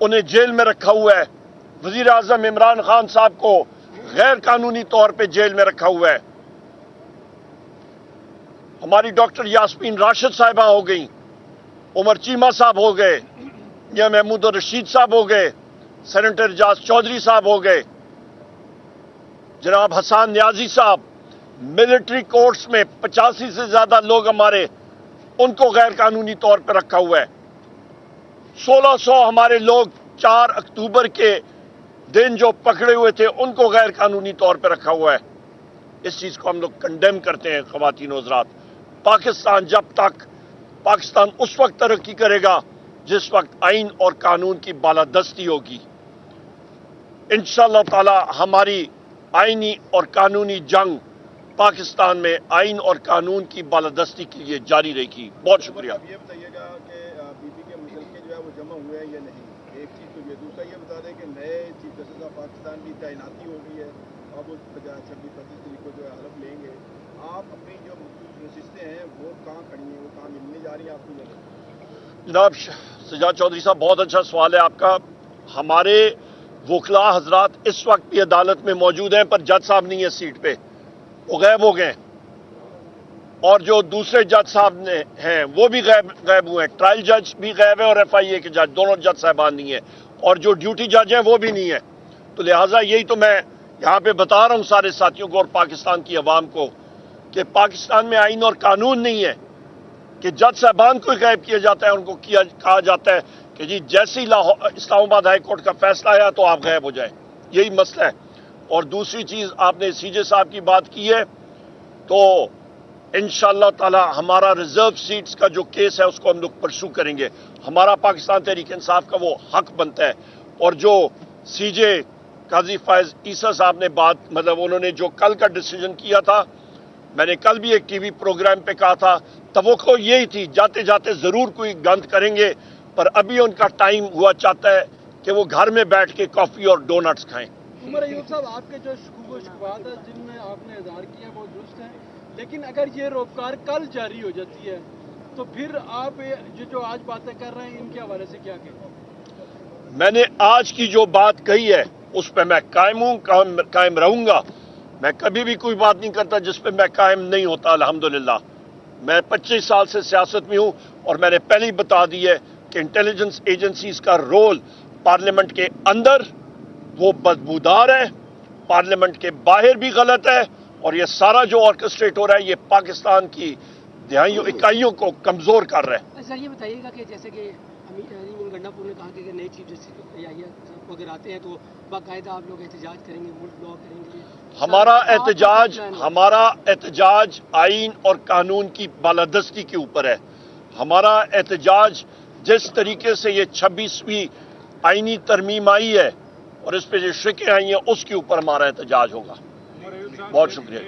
انہیں جیل میں رکھا ہوا ہے. وزیر اعظم عمران خان صاحب کو غیر قانونی طور پہ جیل میں رکھا ہوا ہے. ہماری ڈاکٹر یاسمین راشد صاحبہ ہو گئیں، عمر چیمہ صاحب ہو گئے، یا محمود الرشید صاحب ہو گئے، سینیٹر اعجاز چودھری صاحب ہو گئے، جناب حسان نیازی صاحب. ملٹری کورٹس میں 85 سے زیادہ لوگ ہمارے، ان کو غیر قانونی طور پہ رکھا ہوا ہے. 1600 ہمارے لوگ 4 اکتوبر کے دن جو پکڑے ہوئے تھے، ان کو غیر قانونی طور پہ رکھا ہوا ہے. اس چیز کو ہم لوگ کنڈیم کرتے ہیں. خواتین و حضرات، پاکستان اس وقت ترقی کرے گا جس وقت آئین اور قانون کی بالادستی ہوگی. انشاءاللہ تعالی ہماری آئینی اور قانونی جنگ پاکستان میں آئین اور قانون کی بالادستی کے لیے جاری رہے گی. بہت شکریہ. یہ بتائیے گا کہ بی پی کے مشرقے جو ہے وہ جمع ہوئے ہیں یا نہیں، ایک چیز تو یہ. دوسرا یہ بتا دیں کہ نئے چیف جسٹس آف پاکستان کی تعیناتی ہو گئی ہے، اب وہ 26-25 تاریخ کو جو ہے حلف لیں گے. آپ اپنی جو نشستیں ہیں وہ کہاں کھڑی ہیں، وہ کہاں ملنے جا رہی ہیں آپ کو؟ جناب سجاد چودھری صاحب، بہت اچھا سوال ہے آپ کا. ہمارے وکلاء حضرات اس وقت بھی عدالت میں موجود ہیں، پر جج صاحب نہیں ہے سیٹ پہ، وہ غائب ہو گئے. اور جو دوسرے جج صاحب ہیں وہ بھی غائب ہوئے ہیں. ٹرائل جج بھی غائب ہے اور ایف آئی اے کے جج، دونوں جج صاحبان نہیں ہیں. اور جو ڈیوٹی جج ہیں وہ بھی نہیں ہے. تو لہٰذا یہی تو میں یہاں پہ بتا رہا ہوں سارے ساتھیوں کو اور پاکستان کی عوام کو کہ پاکستان میں آئین اور قانون نہیں ہے کہ جج صاحبان کو غائب کیا جاتا ہے. ان کو کہا جاتا ہے کہ جی جیسے ہی اسلام آباد ہائی کورٹ کا فیصلہ آیا تو آپ غائب ہو جائیں. یہی مسئلہ ہے. اور دوسری چیز، آپ نے سی جے صاحب کی بات کی ہے، تو انشاءاللہ تعالی ہمارا ریزرو سیٹس کا جو کیس ہے اس کو ہم لوگ پرسو کریں گے. ہمارا پاکستان تحریک انصاف کا وہ حق بنتا ہے. اور جو سی جے قاضی فائز عیسیٰ صاحب نے انہوں نے جو کل کا ڈیسیجن کیا تھا، میں نے کل بھی ایک ٹی وی پروگرام پہ کہا تھا، توقع یہی تھی جاتے جاتے ضرور کوئی گند کریں گے، پر ابھی ان کا ٹائم ہوا چاہتا ہے کہ وہ گھر میں بیٹھ کے کافی اور ڈونٹس کھائیں. عمر ایوب صاحب، آپ کے جو شکوات ہیں جن میں آپ نے اظہار کیا وہ درست ہیں، لیکن اگر یہ روکار کل جاری ہو جاتی ہے تو پھر آپ جو آج باتیں کر رہے ہیں ان کے حوالے سے کیا کہیں؟ میں نے آج کی جو بات کہی ہے اس پہ میں قائم ہوں، قائم رہوں گا. میں کبھی بھی کوئی بات نہیں کرتا جس پہ میں قائم نہیں ہوتا. الحمدللہ میں 25 سال سے سیاست میں ہوں اور میں نے پہلے ہی بتا دی ہے کہ انٹیلیجنس ایجنسیز کا رول پارلیمنٹ کے اندر وہ بدبودار ہے، پارلیمنٹ کے باہر بھی غلط ہے، اور یہ سارا جو آرکسٹریٹ ہو رہا ہے یہ پاکستان کی دہائیوں اکائیوں کو کمزور کر رہا ہے. سر یہ بتائیے گا کہ جیسے کہ گنڈا پور نے کہا کہ نئے چیف جسٹس اگر آتے ہیں تو باقاعدہ آپ لوگ احتجاج کریں گے، ملک بلاک کریں گے. ہمارا احتجاج آئین اور قانون کی بالادستی کے اوپر ہے. ہمارا احتجاج جس طریقے سے یہ 26ویں آئینی ترمیم آئی ہے اور اس پہ جو شکیں آئی ہیں اس کے اوپر ہمارا احتجاج ہوگا. بہت شکریہ.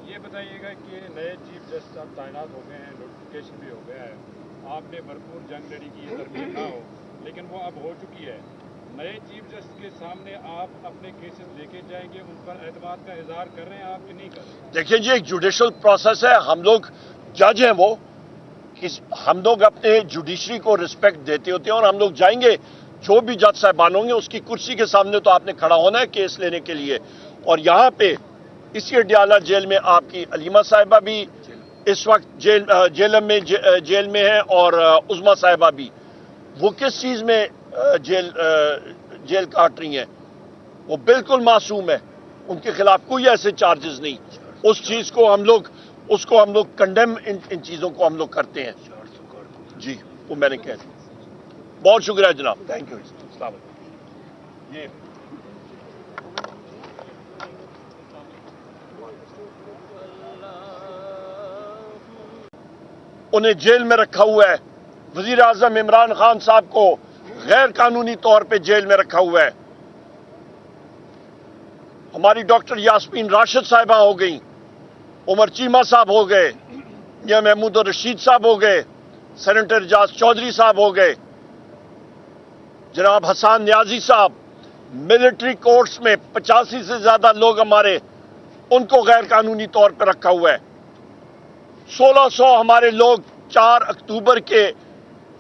یہ بتائیے گا کہ نئے چیف جسٹس اب تعینات ہو گئے ہیں، نوٹیفکیشن بھی ہو گیا ہے، آپ نے بھرپور جنگ لڑی کی، ترمیم نہ ہو لیکن وہ اب ہو چکی ہے. نئے چیف جسٹس کے سامنے آپ اپنے کیسز لے کے جائیں گے، ان پر اعتماد کا اظہار کر رہے ہیں آپ کہ نہیں کر رہے ہیں؟ دیکھیں جی، ایک جوڈیشل پروسیس ہے. ہم لوگ جج ہیں، وہ ہم لوگ اپنے جوڈیشری کو رسپیکٹ دیتے ہوتے ہیں اور ہم لوگ جائیں گے. جو بھی جج صاحبان ہوں گے اس کی کرسی کے سامنے تو آپ نے کھڑا ہونا ہے کیس لینے کے لیے. اور یہاں پہ اسی اڈیالہ جیل میں آپ کی علیمہ صاحبہ بھی اس وقت جیل میں ہیں اور عظمیٰ صاحبہ بھی. وہ کس چیز میں جیل کاٹ رہی ہیں؟ وہ بالکل معصوم ہے، ان کے خلاف کوئی ایسے چارجز نہیں. اس چیز کو ہم لوگ کنڈیم ان چیزوں کو ہم لوگ کرتے ہیں. جی وہ میں نے کہہ دیا. بہت شکریہ جناب، تھینک یو. السلام علیکم. جی انہیں جیل میں رکھا ہوا ہے. وزیر اعظم عمران خان صاحب کو غیر قانونی طور پہ جیل میں رکھا ہوا ہے. ہماری ڈاکٹر یاسمین راشد صاحبہ ہو گئیں، عمر چیمہ صاحب ہو گئے، یا محمود الرشید صاحب ہو گئے، سینیٹر اعجاز چودھری صاحب ہو گئے، جناب حسان نیازی صاحب. ملٹری کورٹس میں 85 سے زیادہ لوگ ہمارے، ان کو غیر قانونی طور پہ رکھا ہوا ہے. 1600 ہمارے لوگ 4 اکتوبر کے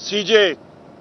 CJ